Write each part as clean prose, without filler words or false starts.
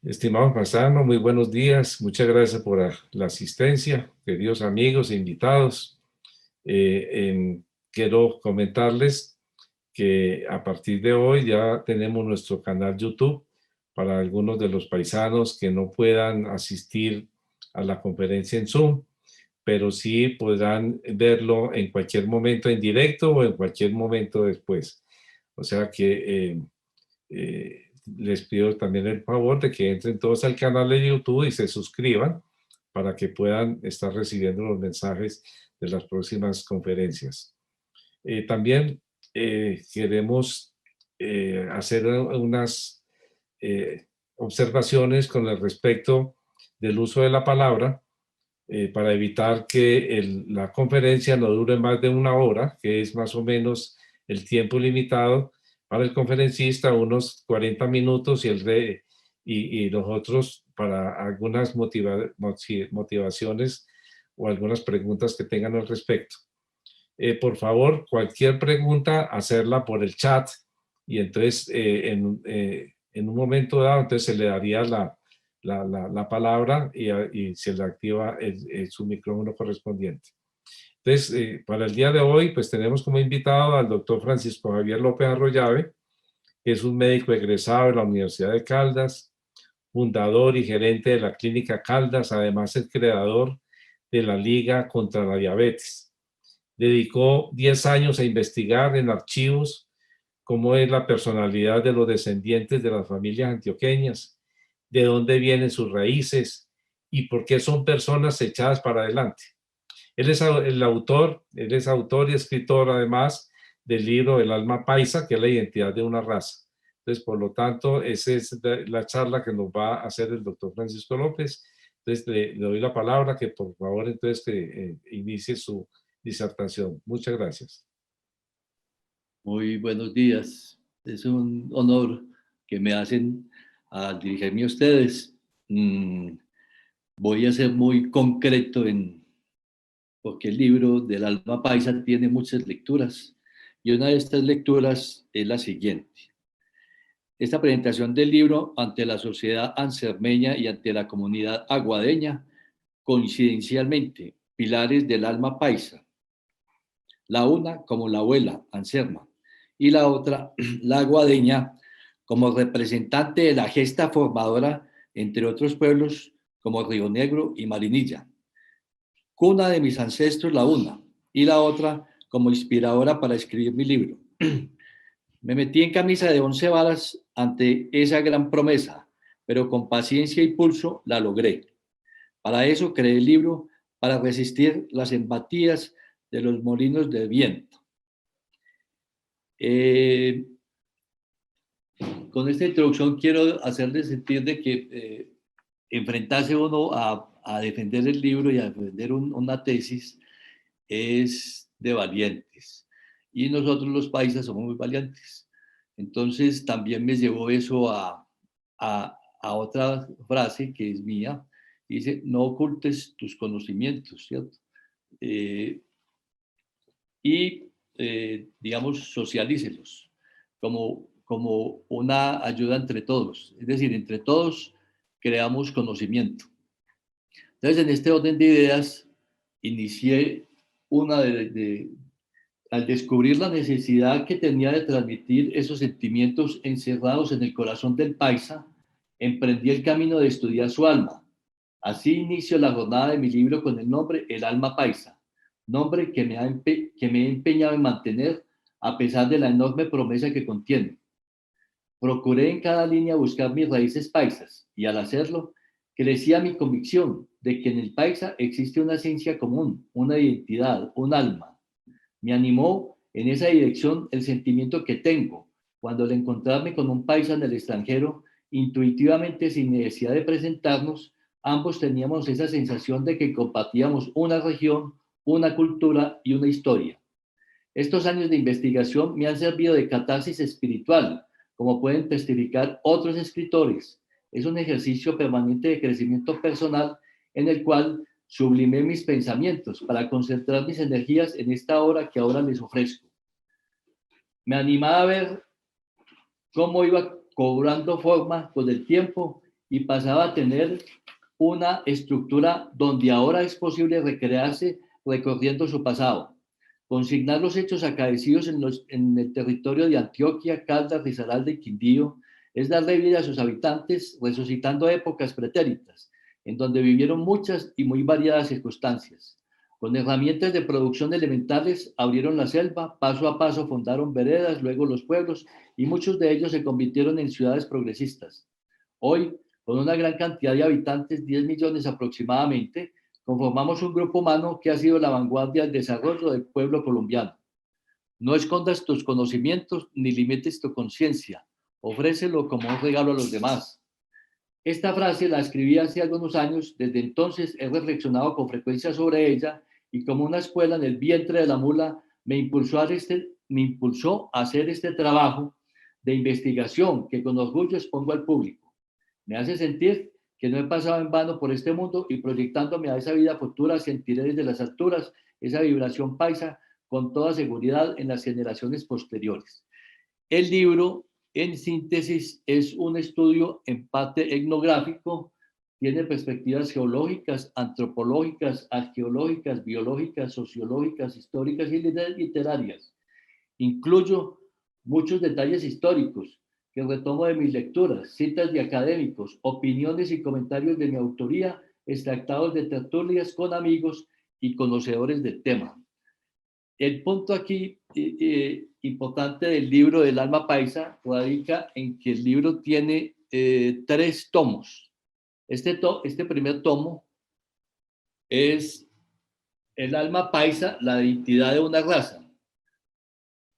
Estimado paisano, muy buenos días. Muchas gracias por la asistencia, queridos amigos e invitados. Quiero comentarles que a partir de hoy ya tenemos nuestro canal YouTube para algunos de los paisanos que no puedan asistir a la conferencia en Zoom, pero sí podrán verlo en cualquier momento en directo o en cualquier momento después. O sea que les pido también el favor de que entren todos al canal de YouTube y se suscriban para que puedan estar recibiendo los mensajes de las próximas conferencias. También queremos hacer unas observaciones con el respecto del uso de la palabra para evitar que la conferencia no dure más de una hora, que es más o menos el tiempo limitado para el conferencista, unos 40 minutos y los otros para algunas motivaciones o algunas preguntas que tengan al respecto. Por favor, cualquier pregunta, hacerla por el chat y entonces en un momento dado, entonces se le daría la palabra y se le activa su micrófono correspondiente. Entonces, para el día de hoy, pues tenemos como invitado al doctor Francisco Javier López Arroyave, que es un médico egresado de la Universidad de Caldas, fundador y gerente de la Clínica Caldas, además es creador de la Liga contra la Diabetes. Dedicó 10 años a investigar en archivos cómo es la personalidad de los descendientes de las familias antioqueñas, de dónde vienen sus raíces y por qué son personas echadas para adelante. Él es autor y escritor además del libro El alma paisa, que es la identidad de una raza. Entonces, por lo tanto, esa es la charla que nos va a hacer el doctor Francisco López. Entonces, le doy la palabra, que por favor, entonces, que inicie su disertación. Muchas gracias. Muy buenos días. Es un honor que me hacen al dirigirme a ustedes. Voy a ser muy concreto porque el libro del alma paisa tiene muchas lecturas y una de estas lecturas es la siguiente. Esta presentación del libro ante la sociedad ansermeña y ante la comunidad aguadeña, coincidencialmente, pilares del alma paisa. La una como la abuela, Anserma, y la otra, la aguadeña, como representante de la gesta formadora, entre otros pueblos como Río Negro y Marinilla. Cuna de mis ancestros, la una, y la otra como inspiradora para escribir mi libro. Me metí en camisa de 11 varas ante esa gran promesa, pero con paciencia y pulso la logré. Para eso creé el libro, para resistir las embatías de los molinos de viento. Con esta introducción quiero hacerles sentir de que enfrentarse uno a defender el libro y a defender una tesis es de valientes. Y nosotros los paisas somos muy valientes. Entonces también me llevó eso a otra frase que es mía. Dice, no ocultes tus conocimientos, ¿cierto? Digamos, socialícelos como una ayuda entre todos. Es decir, entre todos creamos conocimiento. Entonces, en este orden de ideas, inicié al descubrir la necesidad que tenía de transmitir esos sentimientos encerrados en el corazón del paisa, emprendí el camino de estudiar su alma. Así inicio la jornada de mi libro con el nombre El alma paisa, nombre que me he empeñado en mantener a pesar de la enorme promesa que contiene. Procuré en cada línea buscar mis raíces paisas y al hacerlo, crecía mi convicción de que en el paisa existe una esencia común, una identidad, un alma. Me animó en esa dirección el sentimiento que tengo cuando al encontrarme con un paisa en el extranjero, intuitivamente sin necesidad de presentarnos, ambos teníamos esa sensación de que compartíamos una región, una cultura y una historia. Estos años de investigación me han servido de catarsis espiritual, como pueden testificar otros escritores. Es un ejercicio permanente de crecimiento personal en el cual sublimé mis pensamientos para concentrar mis energías en esta obra que ahora les ofrezco. Me animaba a ver cómo iba cobrando forma con el tiempo y pasaba a tener una estructura donde ahora es posible recrearse recorriendo su pasado. Consignar los hechos acaecidos en el territorio de Antioquia, Caldas, Risaralda y Quindío es darle vida a sus habitantes, resucitando épocas pretéritas, en donde vivieron muchas y muy variadas circunstancias. Con herramientas de producción elementales abrieron la selva, paso a paso fundaron veredas, luego los pueblos, y muchos de ellos se convirtieron en ciudades progresistas. Hoy, con una gran cantidad de habitantes, 10 millones aproximadamente, conformamos un grupo humano que ha sido la vanguardia del desarrollo del pueblo colombiano. No escondas tus conocimientos ni limites tu conciencia. Ofrécelo como un regalo a los demás. Esta frase la escribí hace algunos años. Desde entonces he reflexionado con frecuencia sobre ella y como una escuela en el vientre de la mula me impulsó a hacer este trabajo de investigación que con orgullo expongo al público. Me hace sentir que no he pasado en vano por este mundo y proyectándome a esa vida futura sentiré desde las alturas esa vibración paisa con toda seguridad en las generaciones posteriores. El libro, en síntesis, es un estudio en parte etnográfico, tiene perspectivas geológicas, antropológicas, arqueológicas, biológicas, sociológicas, históricas y literarias. Incluyo muchos detalles históricos que retomo de mis lecturas, citas de académicos, opiniones y comentarios de mi autoría, extractados de tertulias con amigos y conocedores del tema. El punto aquí importante del libro del alma paisa radica en que el libro tiene 3 tomos. Este primer tomo es el alma paisa, la identidad de una raza.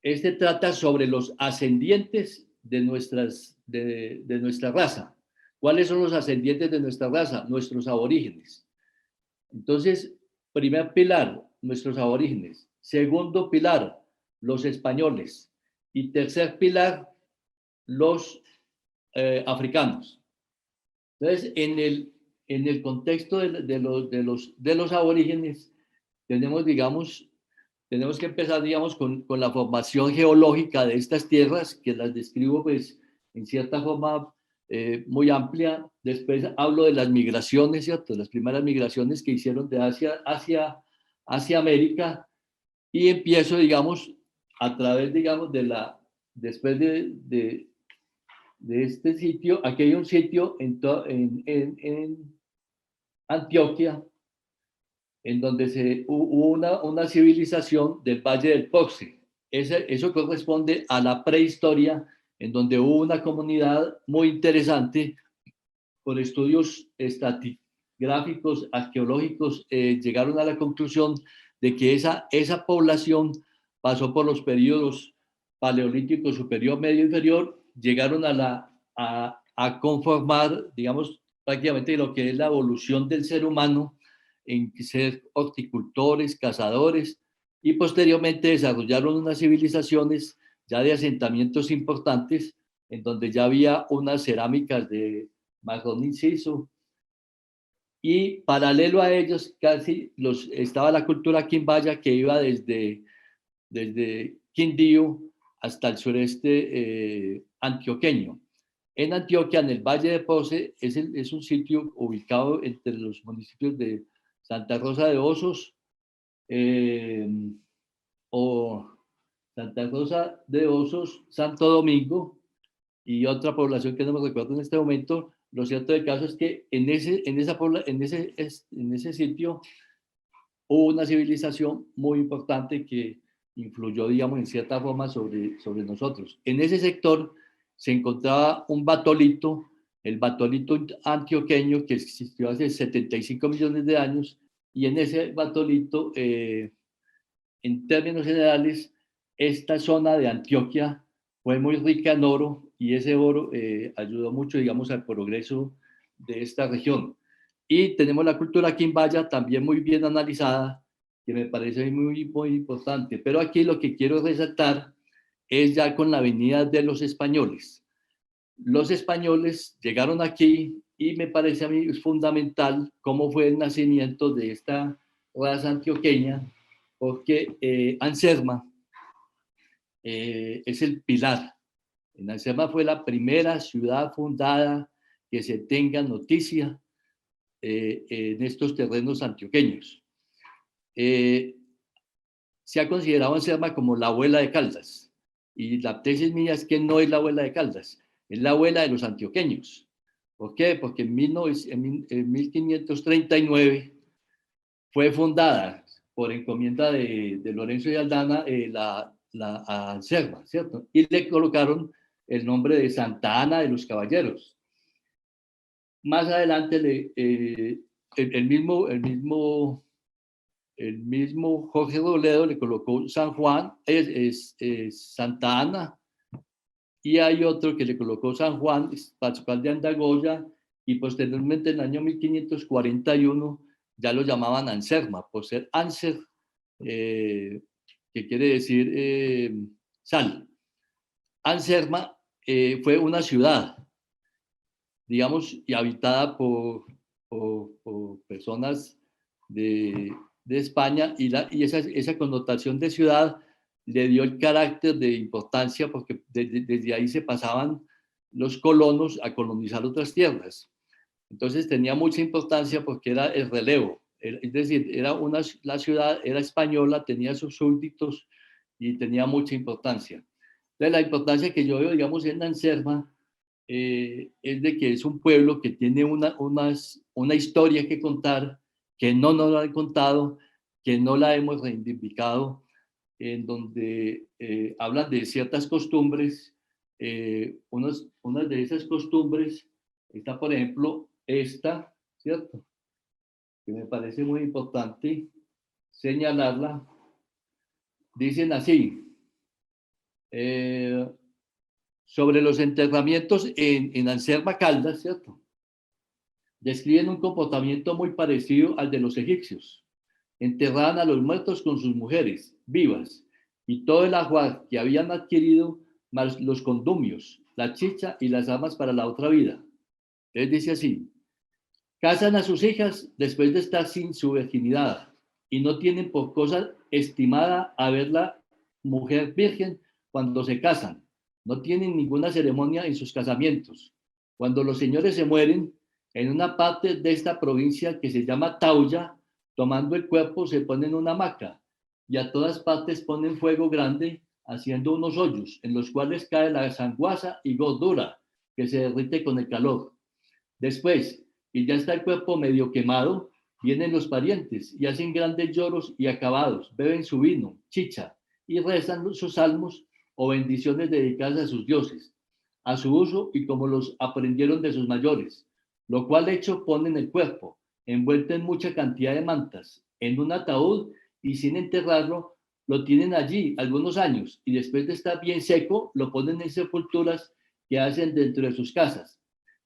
Este trata sobre los ascendientes de nuestra raza. ¿Cuáles son los ascendientes de nuestra raza? Nuestros aborígenes. Entonces, primer pilar, nuestros aborígenes. Segundo pilar, los españoles. Y tercer pilar, los africanos. Entonces, en el contexto de los aborígenes, tenemos que empezar, digamos, con la formación geológica de estas tierras, que las describo, pues, en cierta forma muy amplia. Después hablo de las migraciones, ¿cierto? Las primeras migraciones que hicieron de Asia hacia América, y empiezo, digamos, a través, digamos, después de este sitio. Aquí hay un sitio en Antioquia, en donde hubo una civilización del Valle del Poxe. Eso corresponde a la prehistoria, en donde hubo una comunidad muy interesante con estudios estratigráficos, arqueológicos, llegaron a la conclusión de que esa población pasó por los periodos paleolítico superior, medio, inferior, llegaron a conformar, digamos, prácticamente lo que es la evolución del ser humano en ser horticultores, cazadores, y posteriormente desarrollaron unas civilizaciones ya de asentamientos importantes, en donde ya había unas cerámicas de marrón inciso, y paralelo a ellos casi estaba la cultura quimbaya, que iba desde Quindío hasta el sureste antioqueño. En Antioquia, en el Valle de Poce, es un sitio ubicado entre los municipios de Santa Rosa de Osos o Santa Rosa de Osos, Santo Domingo y otra población que no me recuerdo en este momento. Lo cierto del caso es que en ese sitio hubo una civilización muy importante que influyó, digamos, en cierta forma sobre nosotros. En ese sector se encontraba un batolito, el batolito antioqueño, que existió hace 75 millones de años, y en ese batolito, en términos generales, esta zona de Antioquia fue muy rica en oro, y ese oro ayudó mucho, digamos, al progreso de esta región. Y tenemos la cultura quimbaya también muy bien analizada, que me parece muy, muy importante. Pero aquí lo que quiero resaltar es ya con la venida de los españoles. Los españoles llegaron aquí y me parece a mí fundamental cómo fue el nacimiento de esta raza antioqueña, porque Anserma es el pilar. En Anserma fue la primera ciudad fundada que se tenga noticia en estos terrenos antioqueños. Se ha considerado Anserma como la abuela de Caldas, y la tesis mía es que no es la abuela de Caldas, es la abuela de los antioqueños. ¿Por qué? Porque en 1539 fue fundada por encomienda de Lorenzo de Aldana la Anserma, ¿cierto? Y le colocaron el nombre de Santa Ana de los Caballeros. Más adelante el mismo Jorge Robledo le colocó San Juan, Santa Ana, y hay otro que le colocó San Juan, Pascual de Andagoya, y posteriormente en el año 1541 ya lo llamaban Anserma, por ser Anser, que quiere decir sal. Anserma fue una ciudad, digamos, y habitada por personas de España, y esa connotación de ciudad le dio el carácter de importancia, porque desde ahí se pasaban los colonos a colonizar otras tierras. Entonces tenía mucha importancia porque era el relevo, es decir, la ciudad era española, tenía sus súbditos y tenía mucha importancia. Entonces, la importancia que yo veo, digamos, en Anserma es de que es un pueblo que tiene una historia que contar, que no nos la han contado, que no la hemos reivindicado, en donde hablan de ciertas costumbres. Unas de esas costumbres está, por ejemplo, esta, ¿cierto? Que me parece muy importante señalarla. Dicen así, sobre los enterramientos en Anserma Caldas, ¿cierto? Describen un comportamiento muy parecido al de los egipcios. Enterraban a los muertos con sus mujeres vivas y todo el ajuar que habían adquirido, más los condumios, la chicha y las armas para la otra vida. Él dice así: casan a sus hijas después de estar sin su virginidad y no tienen por cosa estimada haber la mujer virgen cuando se casan. No tienen ninguna ceremonia en sus casamientos. Cuando los señores se mueren, en una parte de esta provincia que se llama Tauya, tomando el cuerpo se ponen una hamaca y a todas partes ponen fuego grande, haciendo unos hoyos en los cuales cae la sanguaza y gordura que se derrite con el calor. Después, y ya está el cuerpo medio quemado, vienen los parientes y hacen grandes lloros y acabados, beben su vino, chicha, y rezan sus salmos o bendiciones dedicadas a sus dioses, a su uso y como los aprendieron de sus mayores, lo cual hecho ponen el cuerpo, envuelto en mucha cantidad de mantas, en un ataúd, y sin enterrarlo, lo tienen allí algunos años, y después de estar bien seco, lo ponen en sepulturas que hacen dentro de sus casas.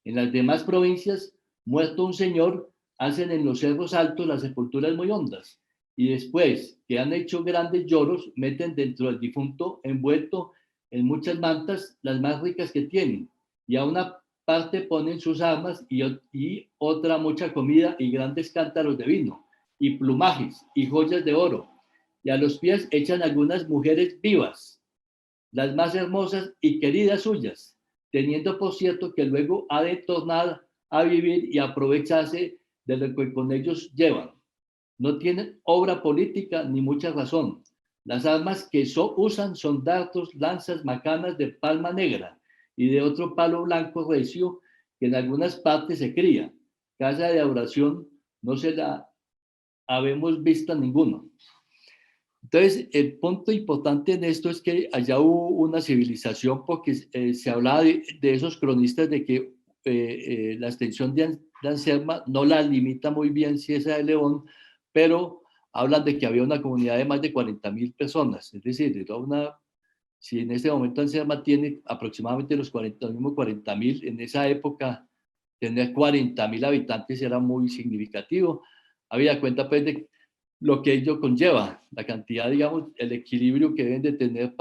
En las demás provincias, muerto un señor, hacen en los cerros altos las sepulturas muy hondas, y después que han hecho grandes lloros, meten dentro del difunto, envuelto en muchas mantas, las más ricas que tienen, y a una parte ponen sus armas y otra mucha comida y grandes cántaros de vino, y plumajes y joyas de oro, y a los pies echan algunas mujeres vivas, las más hermosas y queridas suyas, teniendo por cierto que luego ha de tornar a vivir y aprovecharse de lo que con ellos llevan. No tienen obra política ni mucha razón. Las armas que usan son dardos, lanzas, macanas de palma negra y de otro palo blanco recio que en algunas partes se cría. Casa de oración no se la habemos visto ninguno. Entonces, el punto importante en esto es que allá hubo una civilización, porque se hablaba de esos cronistas de que la extensión de Anserma no la limita muy bien si es de León, pero hablan de que había una comunidad de más de 40.000 personas, es decir, era si en este momento Anserma tiene aproximadamente los 40.000, en esa época tener 40.000 habitantes era muy significativo. Había cuenta pues de lo que ello conlleva, la cantidad, digamos, el equilibrio que deben de tener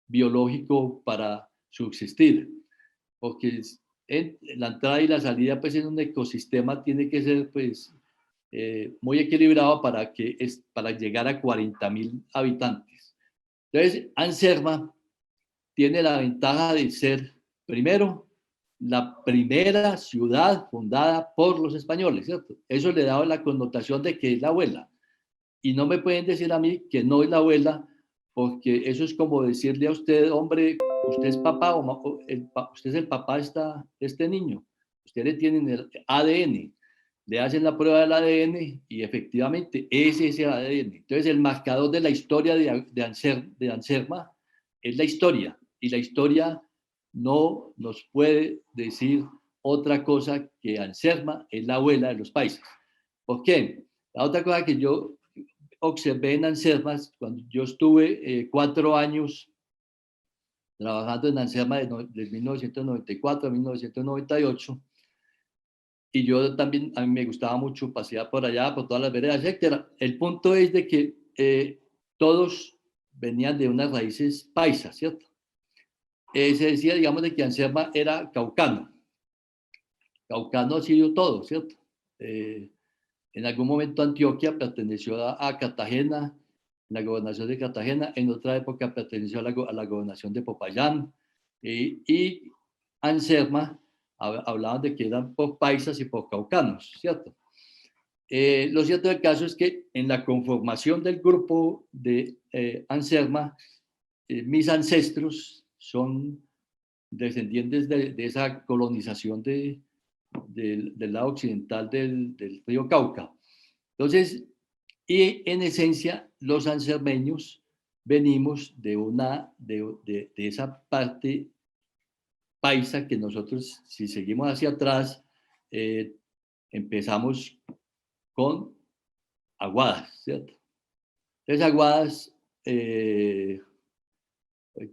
biológico para subsistir, porque la entrada y la salida pues en un ecosistema tiene que ser pues muy equilibrado para llegar a 40.000 habitantes. Entonces, Anserma tiene la ventaja de ser, primero, la primera ciudad fundada por los españoles, ¿cierto? Eso le daba la connotación de que es la abuela. Y no me pueden decir a mí que no es la abuela, porque eso es como decirle a usted, hombre, usted es papá usted es el papá de este niño. Usted le tienen el ADN, le hacen la prueba del ADN y efectivamente es ese ADN. Entonces el marcador de la historia de Anserma es la historia, y la historia no nos puede decir otra cosa que Anserma es la abuela de los paisas. ¿Por qué? La otra cosa que yo observé en Anserma, cuando yo estuve 4 años trabajando en Anserma de 1994 a 1998, y yo también, a mí me gustaba mucho pasear por allá, por todas las veredas, etc. El punto es de que todos venían de unas raíces paisas, ¿cierto? Se decía, digamos, de que Anserma era caucano. Caucano ha sido todo, ¿cierto? En algún momento Antioquia perteneció a Cartagena, la gobernación de Cartagena, en otra época perteneció a la gobernación de Popayán, y Anserma hablaban de que eran por paisas y por caucanos, ¿cierto? Lo cierto del caso es que en la conformación del grupo de Anserma, mis ancestros son descendientes de esa colonización del lado occidental del río Cauca. Entonces, y en esencia, los ansermeños venimos de esa parte paisa que nosotros, si seguimos hacia atrás, empezamos con Aguadas, ¿cierto? Entonces, Aguadas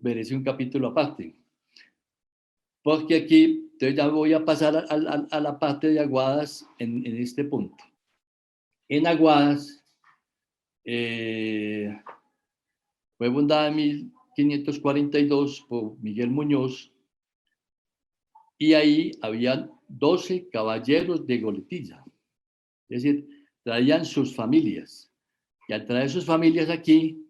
merece un capítulo aparte, porque aquí, entonces ya voy a pasar a la parte de Aguadas en este punto. En Aguadas fue fundada en 1542 por Miguel Muñoz, y ahí habían 12 caballeros de Goletilla, es decir, traían sus familias, y al traer sus familias aquí,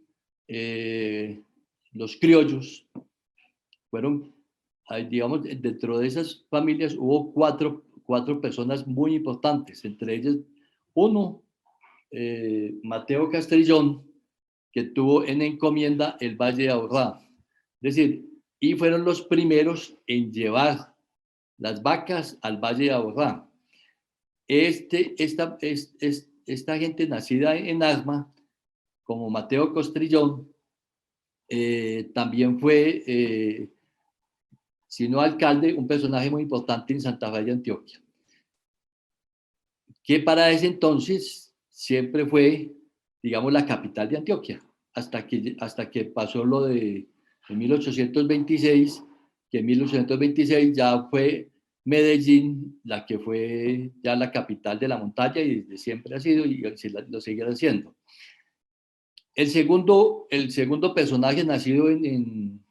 los criollos fueron, digamos, dentro de esas familias hubo cuatro personas muy importantes, entre ellas uno, Mateo Castrillón, que tuvo en encomienda el Valle de Aburrá. Es decir, y fueron los primeros en llevar las vacas al Valle de Aburrá. Esta gente nacida en Asma, como Mateo Castrillón, también fue, si no alcalde, un personaje muy importante en Santa Fe de Antioquia, que para ese entonces siempre fue, digamos, la capital de Antioquia, hasta que pasó lo de 1826, que en 1826 ya fue Medellín la que fue ya la capital de la montaña, y desde siempre ha sido, y lo seguirá siendo. El segundo personaje nacido en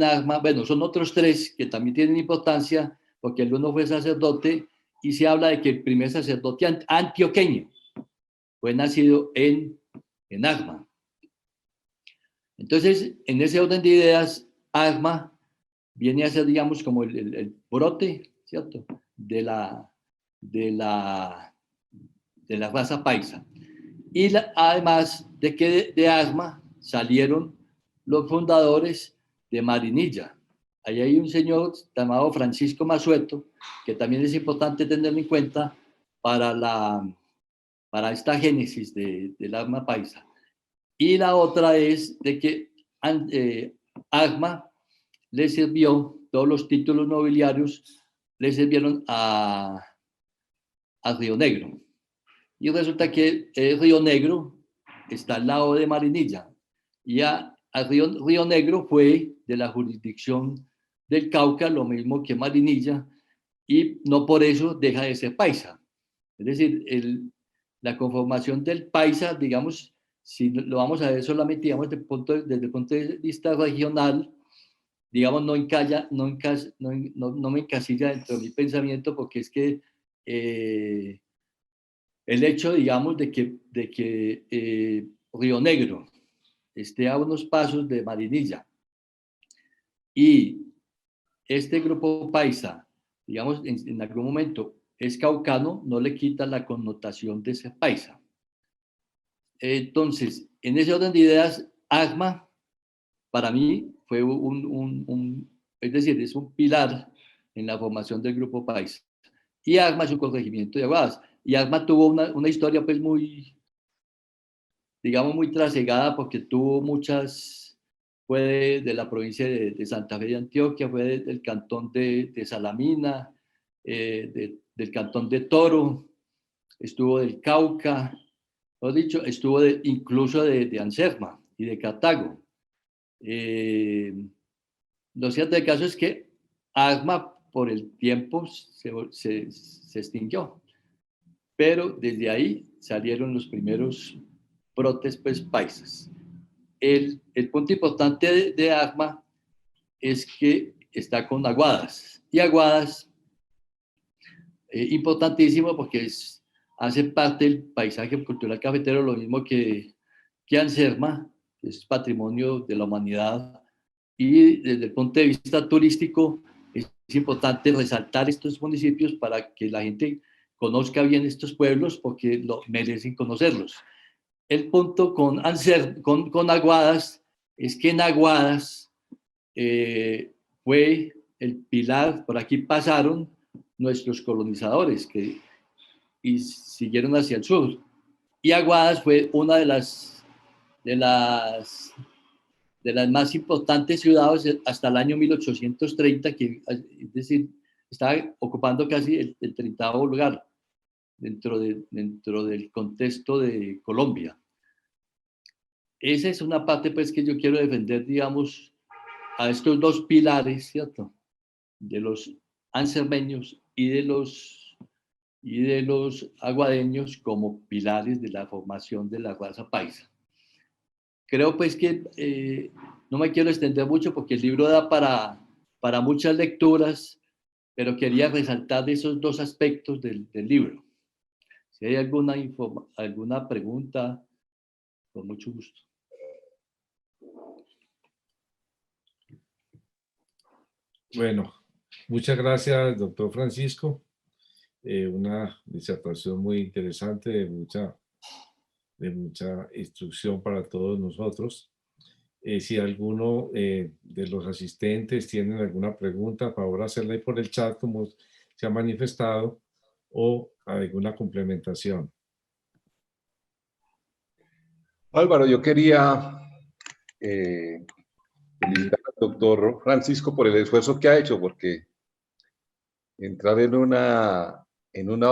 Asma, bueno, son otros 3 que también tienen importancia, porque el uno fue sacerdote, y se habla de que el primer sacerdote antioqueño fue nacido en Asma. Entonces, en ese orden de ideas, Asma viene a ser, digamos, como el brote, ¿cierto?, de la raza paisa. Y además de que de Asma salieron los fundadores de Marinilla. Ahí hay un señor llamado Francisco Masueto, que también es importante tenerlo en cuenta para esta génesis del Asma paisa. Y la otra es de que Asma le sirvió, todos los títulos nobiliarios le sirvieron a Río Negro. Y resulta que Río Negro está al lado de Marinilla. Y a Río Negro fue de la jurisdicción del Cauca, lo mismo que Marinilla, y no por eso deja de ser paisa. Es decir, la conformación del paisa, digamos, si lo vamos a ver solamente, digamos, desde el punto de vista regional, digamos, no me encasilla dentro de mi pensamiento, porque es que el hecho, digamos, de que Río Negro esté a unos pasos de Marinilla y este grupo paisa, digamos, en algún momento es caucano, no le quita la connotación de ser paisa. Entonces, en ese orden de ideas, ACMA, para mí, fue es decir, es un pilar en la formación del grupo paisa. Y ACMA es un corregimiento de Aguadas. Y ACMA tuvo una historia, pues, muy, digamos, muy trasegada, porque tuvo muchas, fue de la provincia de Santa Fe de Antioquia, fue del cantón de Salamina, del cantón de Toro, estuvo del Cauca, lo dicho, estuvo incluso de Anserma y de Cartago. Lo cierto del caso es que ACMA por el tiempo se extinguió, pero desde ahí salieron los primeros brotes, pues, paisas. El punto importante de ACMA es que está con Aguadas, y Aguadas, importantísimo porque hace parte del paisaje cultural cafetero, lo mismo que Anserma, que es patrimonio de la humanidad, y desde el punto de vista turístico es importante resaltar estos municipios para que la gente conozca bien estos pueblos, porque merecen conocerlos. El punto con Aguadas es que en Aguadas fue el pilar, por aquí pasaron nuestros colonizadores y siguieron hacia el sur. Y Aguadas fue una de las, de las más importantes ciudades hasta el año 1830, es decir, estaba ocupando casi el 30º lugar dentro del contexto de Colombia. Esa es una parte, pues, que yo quiero defender, digamos, a estos dos pilares, ¿cierto? De los ansermeños y de los aguadeños como pilares de la formación de la raza paisa. Creo, pues, que no me quiero extender mucho porque el libro da para muchas lecturas, pero quería resaltar esos dos aspectos del libro. Si hay alguna pregunta, con mucho gusto. Bueno, muchas gracias, doctor Francisco. Una disertación muy interesante, de mucha instrucción para todos nosotros. Si alguno de los asistentes tienen alguna pregunta, por favor hacerla ahí por el chat, como se ha manifestado, o alguna complementación. Álvaro, yo quería felicitar al doctor Francisco por el esfuerzo que ha hecho, porque entrar en una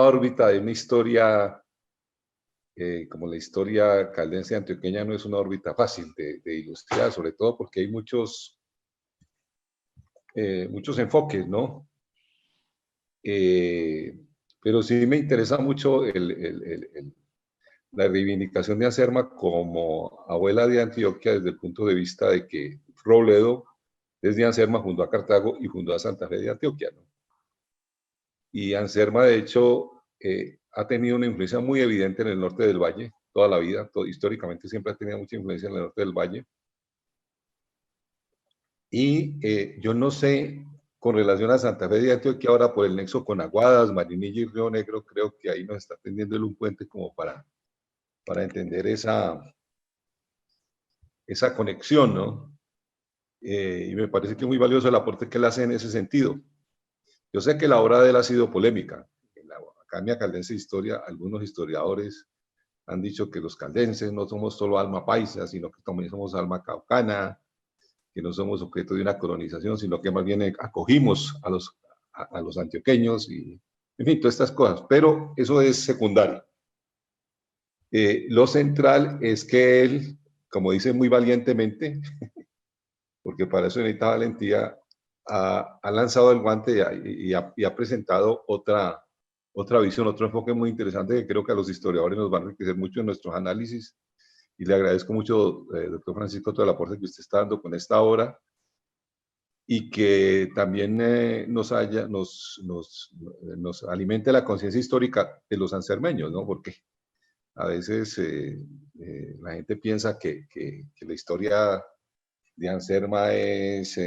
órbita de una historia como la historia caldense antioqueña no es una órbita fácil de ilustrar, sobre todo porque hay muchos enfoques, ¿no? Pero sí me interesa mucho la reivindicación de Anserma como abuela de Antioquia desde el punto de vista de que Robledo desde Anserma fundó a Cartago y fundó a Santa Fe de Antioquia, ¿no? Y Anserma, de hecho, ha tenido una influencia muy evidente en el norte del valle toda la vida, históricamente siempre ha tenido mucha influencia en el norte del valle. Y yo no sé, con relación a Santa Fe de Antioquia, ahora por el nexo con Aguadas, Marinilla y Río Negro, creo que ahí nos está tendiendo un puente como para entender esa conexión, ¿no? Y me parece que es muy valioso el aporte que él hace en ese sentido. Yo sé que la obra de él ha sido polémica. En la Academia Caldense de Historia, algunos historiadores han dicho que los caldenses no somos solo alma paisa, sino que también somos alma caucana, que no somos objeto de una colonización, sino que más bien acogimos a los antioqueños y, en fin, todas estas cosas. Pero eso es secundario. Lo central es que él, como dice muy valientemente, porque para eso necesita valentía, ha lanzado el guante y ha presentado otra visión, otro enfoque muy interesante que creo que a los historiadores nos va a enriquecer mucho en nuestros análisis. Y le agradezco mucho, doctor Francisco, todo el aporte que usted está dando con esta obra y que también nos alimente la conciencia histórica de los ansermeños, ¿no? Porque a veces la gente piensa que la historia de Anserma es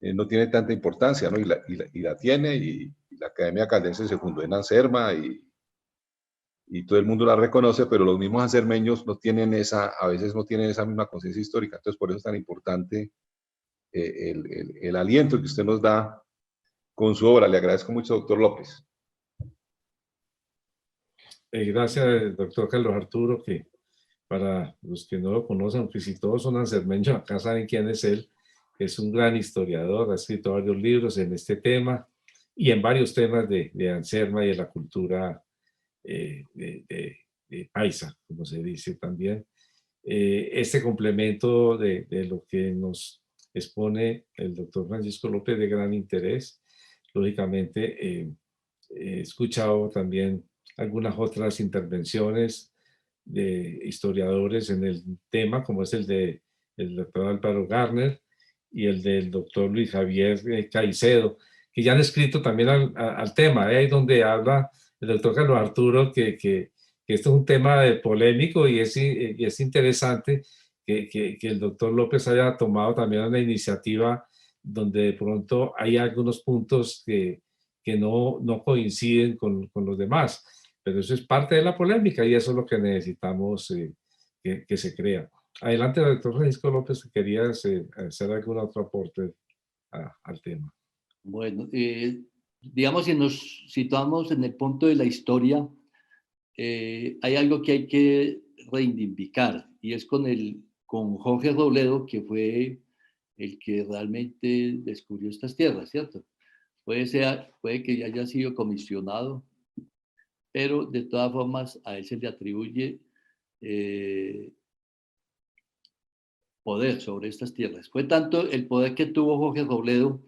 no tiene tanta importancia, ¿no? Y la tiene, y la Academia Caldense se fundó en Anserma, y todo el mundo la reconoce, pero los mismos ansermeños no tienen a veces no tienen esa misma conciencia histórica. Entonces, por eso es tan importante el aliento que usted nos da con su obra. Le agradezco mucho, doctor López. Gracias, doctor Carlos Arturo, que para los que no lo conocen, aunque si todos son ansermeños, acá saben quién es él. Es un gran historiador, ha escrito varios libros en este tema y en varios temas de Anserma y de la cultura de paisa, como se dice también. Este complemento de lo que nos expone el doctor Francisco López de gran interés. Lógicamente, he escuchado también algunas otras intervenciones de historiadores en el tema, como es el del doctor Álvaro Garner y el del doctor Luis Javier Caicedo, que ya han escrito también al tema, ahí donde habla el doctor Carlos Arturo, que esto es un tema polémico y es interesante que el doctor López haya tomado también una iniciativa donde de pronto hay algunos puntos que no coinciden con los demás. Pero eso es parte de la polémica y eso es lo que necesitamos que se crea. Adelante, doctor Francisco López, ¿querías hacer algún otro aporte al tema? Bueno, digamos, si nos situamos en el punto de la historia, hay algo que hay que reivindicar, y es con Jorge Robledo, que fue el que realmente descubrió estas tierras, ¿cierto? Puede que haya sido comisionado, pero de todas formas a él se le atribuye poder sobre estas tierras. Fue tanto el poder que tuvo Jorge Robledo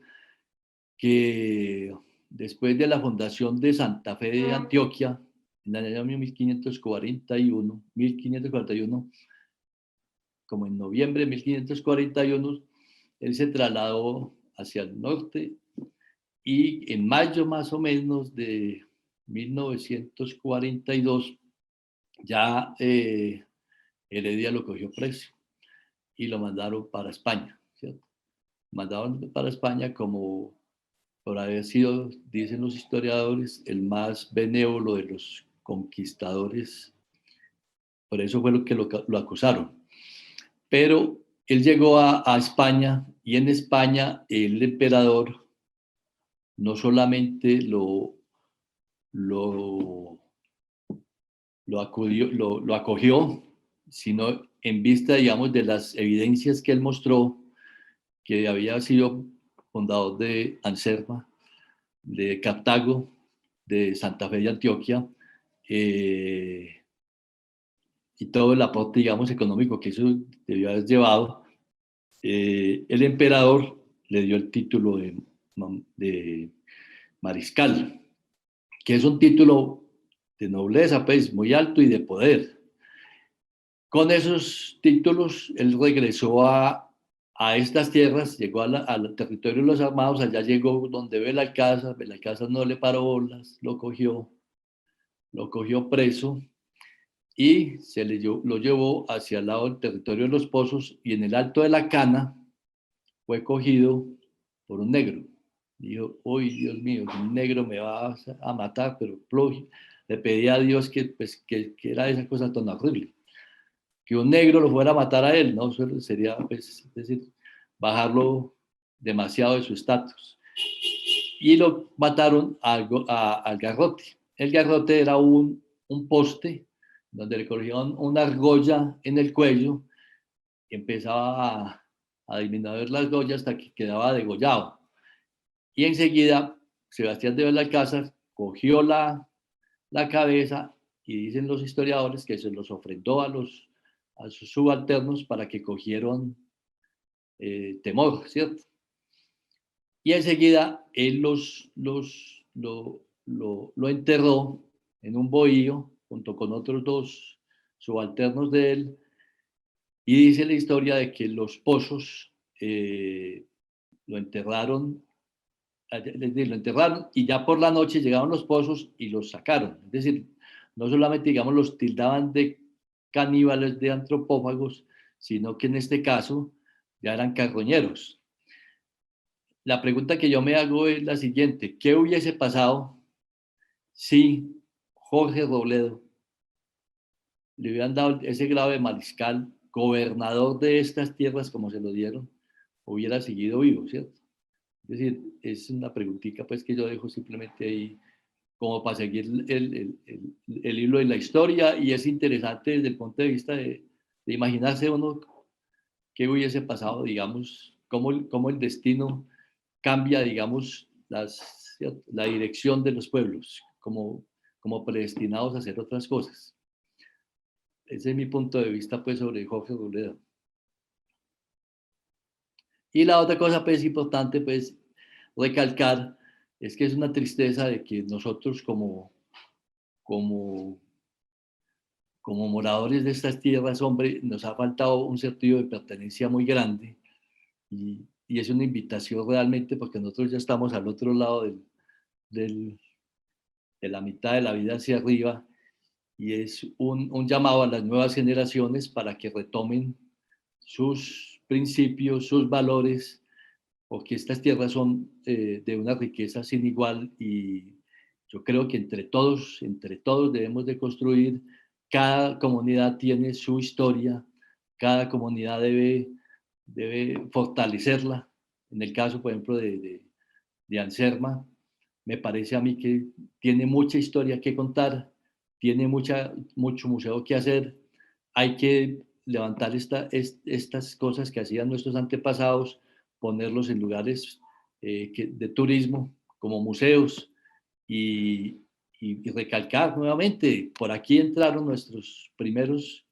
que después de la fundación de Santa Fe de Antioquia, en el año 1541, como en noviembre de 1541, él se trasladó hacia el norte y en mayo más o menos de 1942 ya Heredia lo cogió preso y lo mandaron para España, ¿cierto? Mandaron para España como por haber sido, dicen los historiadores, el más benévolo de los conquistadores. Por eso fue lo que lo acusaron. Pero él llegó a España, y en España el emperador no solamente lo acogió, sino en vista, digamos, de las evidencias que él mostró, que había sido fundador de Anserma, de Cartago, de Santa Fe de Antioquia, y todo el aporte, digamos, económico que eso debió haber llevado, el emperador le dio el título de mariscal, que es un título de nobleza, pues, muy alto y de poder. Con esos títulos, él regresó a estas tierras, llegó al territorio de los armados, allá llegó donde Belalcázar no le paró bolas, lo cogió preso y lo llevó hacia el lado del territorio de los Pozos, y en el Alto de la Cana fue cogido por un negro. Dijo, uy, Dios mío, un negro me va a matar, pero le pedía a Dios que era esa cosa tan horrible, que un negro lo fuera a matar a él, ¿no? Eso sería, pues, es decir, bajarlo demasiado de su estatus. Y lo mataron al garrote. El garrote era un poste donde le colocaban una argolla en el cuello y empezaba a disminuir la argolla hasta que quedaba degollado. Y enseguida Sebastián de Belalcázar cogió la cabeza, y dicen los historiadores que se los ofrendó a sus subalternos para que cogieran temor, ¿cierto? Y enseguida él lo enterró en un bohío junto con otros dos subalternos de él, y dice la historia de que los Pozos lo enterraron y ya por la noche llegaron los Pozos y los sacaron. Es decir, no solamente, digamos, los tildaban de caníbales, de antropófagos, sino que en este caso ya eran carroñeros. la pregunta que yo me hago es la siguiente: ¿qué hubiese pasado si Jorge Robledo le hubieran dado ese grado de mariscal, gobernador de estas tierras como se lo dieron, hubiera seguido vivo, ¿cierto? Es decir, es una preguntita pues que yo dejo simplemente ahí como para seguir el hilo de la historia, y es interesante desde el punto de vista de imaginarse uno qué hubiese pasado, digamos, cómo el destino cambia, digamos, la dirección de los pueblos, como predestinados a hacer otras cosas. Ese es mi punto de vista, pues, sobre Jorge Robledo. Y la otra cosa, pues, importante, pues, recalcar, es que es una tristeza de que nosotros como, como moradores de estas tierras, hombre, nos ha faltado un sentido de pertenencia muy grande, y es una invitación realmente, porque nosotros ya estamos al otro lado del, de la mitad de la vida hacia arriba, y es un llamado a las nuevas generaciones para que retomen sus principios, sus valores, porque estas tierras son de una riqueza sin igual, y yo creo que entre todos debemos de construir. Cada comunidad tiene su historia, cada comunidad debe fortalecerla. En el caso, por ejemplo, de Anserma, me parece a mí que tiene mucha historia que contar, tiene mucho museo que hacer. Hay que levantar estas cosas que hacían nuestros antepasados, ponerlos en lugares de turismo, como museos, y, y recalcar nuevamente, por aquí entraron nuestros primeros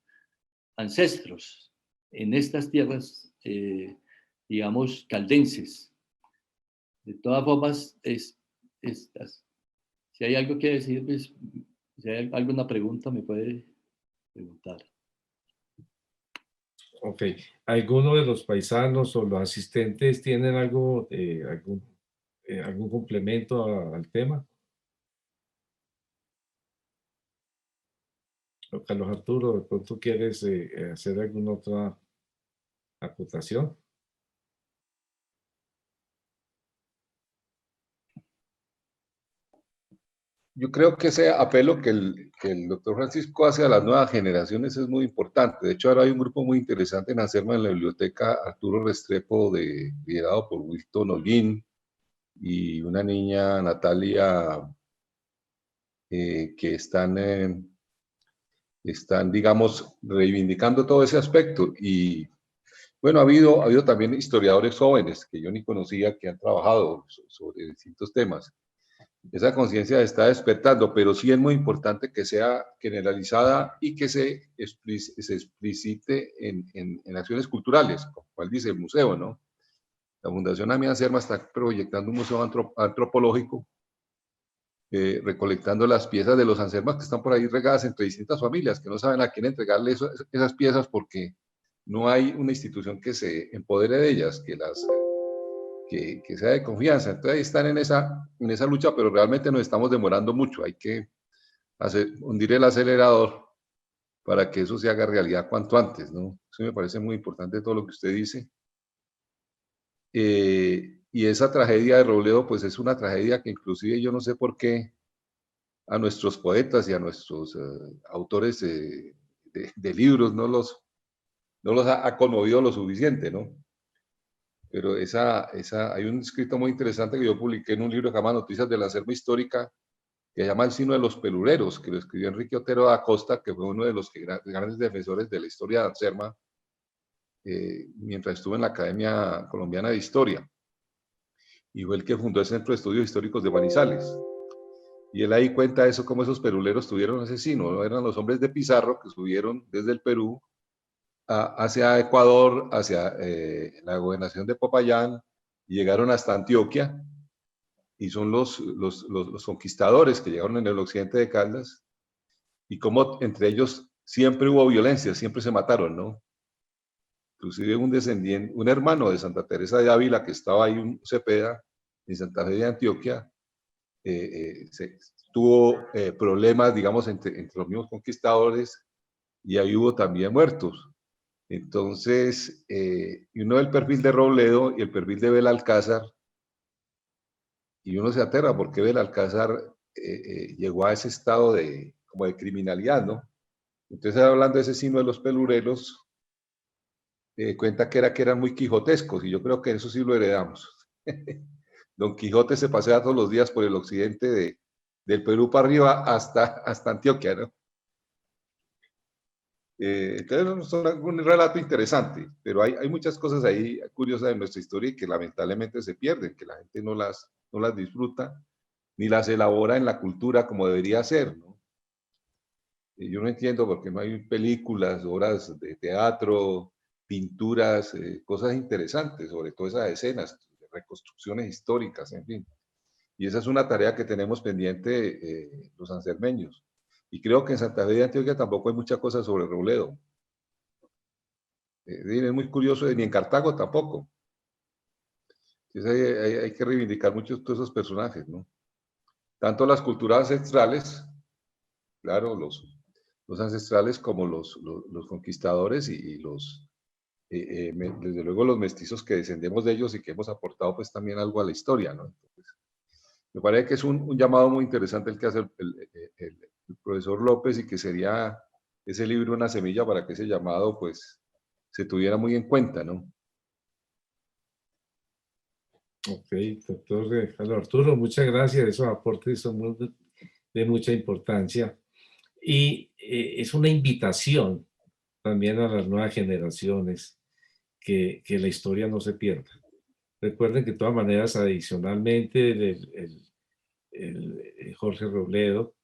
ancestros en estas tierras, digamos, caldenses. De todas formas, si hay algo que decir, pues, si hay alguna pregunta, me puede preguntar. Ok. ¿Alguno de los paisanos o los asistentes tienen algo, algún complemento al tema? O Carlos Arturo, ¿de pronto quieres hacer alguna otra acotación? Yo creo que ese apelo que el doctor Francisco hace a las nuevas generaciones es muy importante. De hecho, ahora hay un grupo muy interesante en Anserma, en la biblioteca Arturo Restrepo, liderado por Wilton Holguín, y una niña, Natalia, que están, digamos, reivindicando todo ese aspecto. Y bueno, ha habido también historiadores jóvenes que yo ni conocía que han trabajado sobre distintos temas. Esa conciencia está despertando, pero sí es muy importante que sea generalizada y que se explicite en acciones culturales, como cual dice el museo, ¿no? La Fundación Amián Serma está proyectando un museo antropológico, recolectando las piezas de los ansermas que están por ahí regadas entre distintas familias, que no saben a quién entregarle esas piezas porque no hay una institución que se empodere de ellas, que sea de confianza. Entonces ahí están en esa lucha, pero realmente nos estamos demorando mucho. Hay que hundir el acelerador para que eso se haga realidad cuanto antes, ¿no? Eso me parece muy importante todo lo que usted dice. Y esa tragedia de Robledo, pues es una tragedia que inclusive yo no sé por qué a nuestros poetas y a nuestros autores de libros no los ha conmovido lo suficiente, ¿no? Pero hay un escrito muy interesante que yo publiqué en un libro que se llama Noticias de la Selva Histórica, que se llama El Sino de los Pelureros, que lo escribió Enrique Otero da Costa, que fue uno de los grandes defensores de la historia de Anserma, mientras estuvo en la Academia Colombiana de Historia, y fue el que fundó el Centro de Estudios Históricos de Manizales. Y él ahí cuenta eso, cómo esos peluleros tuvieron asesinos, ¿no? Eran los hombres de Pizarro que subieron desde el Perú hacia Ecuador, hacia la gobernación de Popayán, y llegaron hasta Antioquia, y son los conquistadores que llegaron en el occidente de Caldas, y como entre ellos siempre hubo violencia, siempre se mataron, ¿no? Inclusive un descendiente, un hermano de Santa Teresa de Ávila, que estaba ahí, un Cepeda, en Santa Fe de Antioquia, tuvo problemas, digamos, entre los mismos conquistadores, y ahí hubo también muertos. Entonces, y uno del perfil de Robledo y el perfil de Belalcázar, y uno se aterra porque Belalcázar llegó a ese estado como de criminalidad, ¿no? Entonces, hablando de ese signo de los pelurelos, cuenta que eran muy quijotescos, y yo creo que eso sí lo heredamos. Don Quijote se pasea todos los días por el occidente del Perú para arriba hasta Antioquia, ¿no? Entonces, es un relato interesante, pero hay muchas cosas ahí curiosas de nuestra historia y que lamentablemente se pierden, que la gente no las disfruta, ni las elabora en la cultura como debería ser, ¿no? Y yo no entiendo por qué no hay películas, obras de teatro, pinturas, cosas interesantes, sobre todo esas escenas, reconstrucciones históricas, en fin. Y esa es una tarea que tenemos pendiente los sancermeños. Y creo que en Santa Fe de Antioquia tampoco hay mucha cosa sobre Robledo. Es muy curioso, ni en Cartago tampoco. Entonces hay que reivindicar muchos todos esos personajes, ¿no? Tanto las culturas ancestrales, claro, los ancestrales como los conquistadores y desde luego los mestizos que descendemos de ellos y que hemos aportado pues también algo a la historia, ¿no? Entonces, me parece que es un llamado muy interesante el que hace el profesor López, y que sería ese libro una semilla para que ese llamado pues se tuviera muy en cuenta, ¿no? Ok, doctor Carlos Arturo, muchas gracias. Esos aportes son de mucha importancia. Y es una invitación también a las nuevas generaciones que la historia no se pierda. Recuerden que de todas maneras, adicionalmente, Jorge Robledo,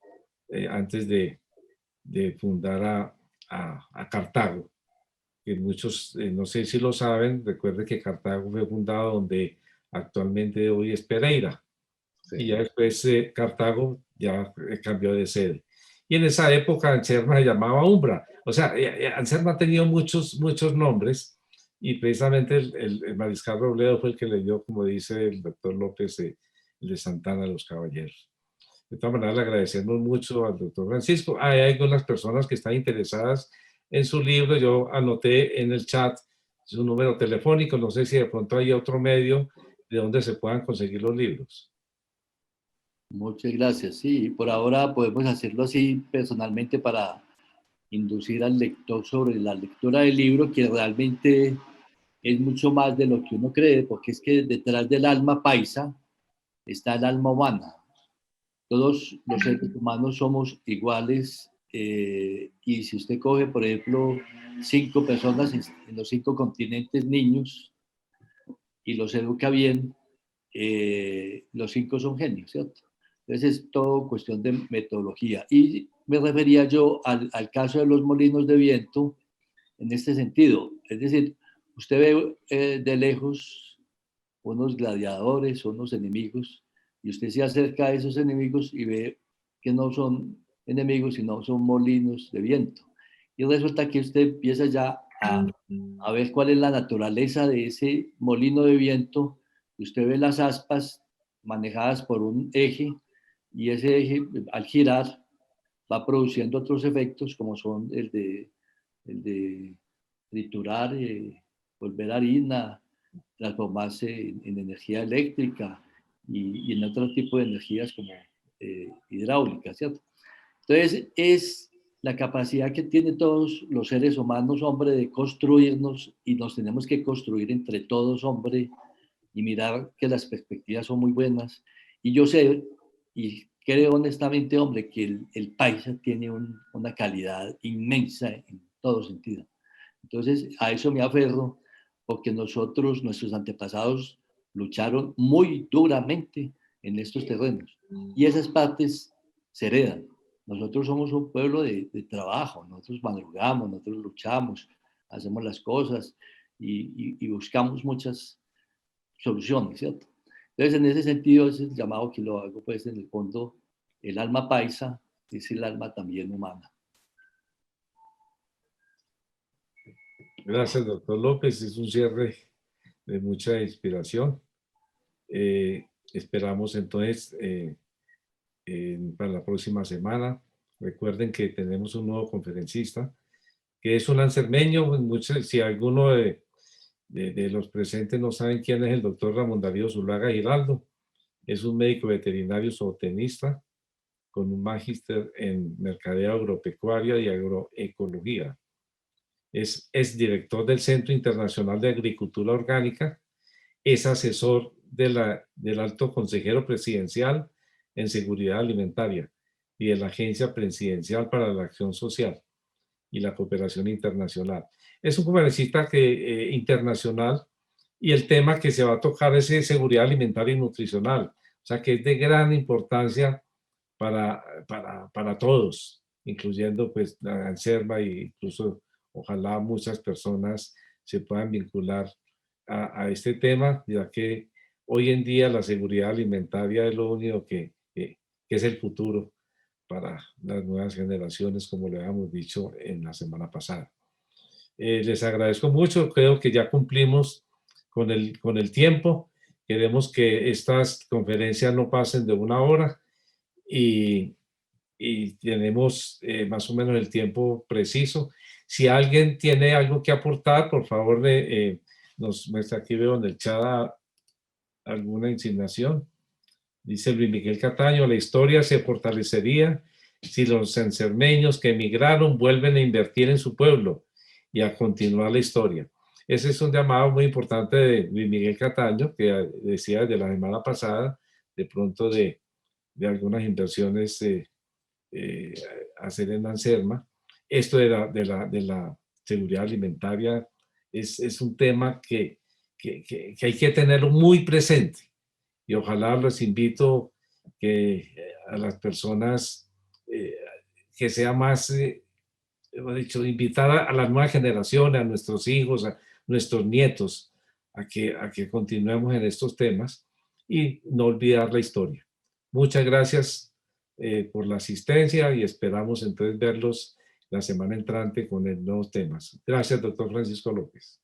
antes de fundar a Cartago, que muchos, no sé si lo saben, recuerden que Cartago fue fundado donde actualmente hoy es Pereira. Sí. Y ya después Cartago ya cambió de sede. Y en esa época Anserma se llamaba Umbra. O sea, Anserma ha tenido muchos nombres, y precisamente el mariscal Robledo fue el que le dio, como dice el doctor López, el de Santana a los Caballeros. De todas maneras, le agradecemos mucho al doctor Francisco. Hay algunas personas que están interesadas en su libro. Yo anoté en el chat su número telefónico. No sé si de pronto hay otro medio de donde se puedan conseguir los libros. Muchas gracias. Sí, por ahora podemos hacerlo así personalmente para inducir al lector sobre la lectura del libro, que realmente es mucho más de lo que uno cree, porque es que detrás del alma paisa está el alma humana. Todos los seres humanos somos iguales, y si usted coge, por ejemplo, 5 personas en los 5 continentes, niños, y los educa bien, los 5 son genios, ¿cierto? Entonces es todo cuestión de metodología. Y me refería yo al caso de los molinos de viento en este sentido. Es decir, usted ve de lejos unos gladiadores, unos enemigos, y usted se acerca a esos enemigos y ve que no son enemigos, sino son molinos de viento. Y resulta que usted empieza ya a ver cuál es la naturaleza de ese molino de viento. Usted ve las aspas manejadas por un eje, y ese eje, al girar, va produciendo otros efectos, como son el de triturar, volver harina, transformarse en energía eléctrica y en otro tipo de energías como hidráulicas, ¿cierto? Entonces, es la capacidad que tienen todos los seres humanos, hombre, de construirnos, y nos tenemos que construir entre todos, hombre, y mirar que las perspectivas son muy buenas. Y yo sé, y creo honestamente, hombre, que el paisa tiene una calidad inmensa en todo sentido. Entonces, a eso me aferro, porque nuestros antepasados, lucharon muy duramente en estos terrenos. Y esas partes se heredan. Nosotros somos un pueblo de trabajo, nosotros madrugamos, nosotros luchamos, hacemos las cosas y buscamos muchas soluciones, ¿cierto? Entonces, en ese sentido, ese es el llamado que lo hago, pues, en el fondo, el alma paisa es el alma también humana. Gracias, doctor López. Es un cierre de mucha inspiración. Esperamos entonces para la próxima semana. Recuerden que tenemos un nuevo conferencista, que es un lancermeño. Si alguno de los presentes no saben quién es el doctor Ramón Darío Zuluaga Giraldo, Es un médico veterinario zootecnista con un magíster en mercadeo agropecuaria y agroecología. Es director del Centro Internacional de Agricultura Orgánica, es asesor del Alto Consejero Presidencial en Seguridad Alimentaria y de la Agencia Presidencial para la Acción Social y la Cooperación Internacional. Es un conferencista internacional y el tema que se va a tocar es seguridad alimentaria y nutricional, o sea que es de gran importancia para todos, incluyendo pues la ANSERVA e incluso ojalá muchas personas se puedan vincular a este tema, ya que hoy en día la seguridad alimentaria es lo único que es el futuro para las nuevas generaciones, como le habíamos dicho en la semana pasada. Les agradezco mucho, creo que ya cumplimos con el tiempo. Queremos que estas conferencias no pasen de 1 hora y tenemos más o menos el tiempo preciso. Si alguien tiene algo que aportar, por favor, nos muestra. Aquí veo en el chat alguna insignación. Dice Luis Miguel Cataño: la historia se fortalecería si los encermeños que emigraron vuelven a invertir en su pueblo y a continuar la historia. Ese es un llamado muy importante de Luis Miguel Cataño, que decía desde la semana pasada, de pronto de algunas inversiones hacer en ANSERMA. Esto de la seguridad alimentaria es un tema que hay que tenerlo muy presente. Y ojalá los invito a las personas que sea más, hemos dicho, invitar a las nuevas generaciones, a nuestros hijos, a nuestros nietos, a que continuemos en estos temas y no olvidar la historia. Muchas gracias por la asistencia y esperamos entonces verlos la semana entrante con nuevos temas. Gracias, doctor Francisco López.